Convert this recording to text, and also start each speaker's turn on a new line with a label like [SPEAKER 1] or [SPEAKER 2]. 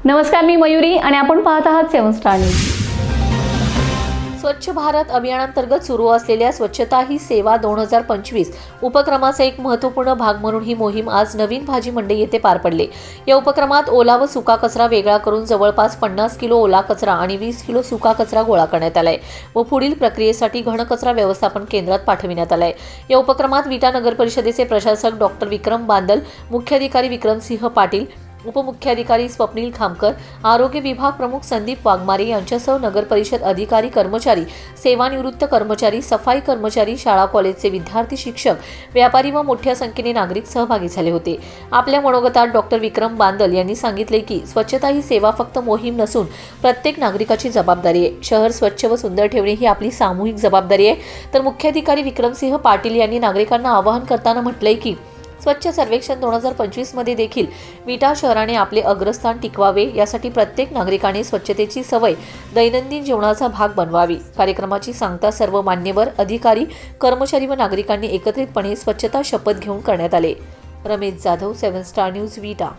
[SPEAKER 1] नमस्कार, मी मयुरी आणि आपण पाहत आहात 7 स्टार न्यूज।
[SPEAKER 2] स्वच्छ भारत अभियानांतर्गत सुरू असलेल्या स्वच्छता ही सेवा 2025 उपक्रमाचा एक महत्त्वपूर्ण भाग म्हणून ही मोहीम आज नवीन भाजी मंडई येथे पार पडली। या उपक्रमात ओला व सुका कचरा वेगळा करून जवळपास 50 किलो ओला कचरा आणि 20 किलो सुका कचरा गोळा करण्यात आलाय व पुढील प्रक्रियेसाठी घनकचरा व्यवस्थापन केंद्रात पाठविण्यात आलाय। या उपक्रमात विटा नगर परिषदेचे प्रशासक डॉक्टर विक्रम बांदल, मुख्याधिकारी विक्रमसिंह पाटील, उपमुख्याधिकारी स्वप्नील खामकर, आरोग्य विभाग प्रमुख संदीप वाघमारे यांच्यासह नगर परिषद अधिकारी, कर्मचारी, सेवानिवृत्त कर्मचारी, सफाई कर्मचारी, शाळा कॉलेजचे विद्यार्थी, शिक्षक, व्यापारी व मोठ्या संख्येने नागरिक सहभागी झाले होते। आपल्या मनोगतात डॉक्टर विक्रम बांदल यांनी सांगितले की स्वच्छता ही सेवा फक्त मोहीम नसून प्रत्येक नागरिकाची जबाबदारी आहे। शहर स्वच्छ व सुंदर ठेवणे ही आपली सामूहिक जबाबदारी आहे। तर मुख्याधिकारी विक्रमसिंह पाटील यांनी नागरिकांना आवाहन करताना म्हटलंय की स्वच्छ सर्वेक्षण 2025 मध्ये देखील विटा शहराने आपले अग्रस्थान टिकवावे, यासाठी प्रत्येक नागरिकाने स्वच्छतेची सवय दैनंदिन जीवनाचा भाग बनवावी। कार्यक्रमाची सांगता सर्व मान्यवर अधिकारी, कर्मचारी व नागरिकांनी एकत्रितपणे स्वच्छता शपथ घेऊन करण्यात आले। रमेश जाधव, 7 स्टार न्यूज, विटा।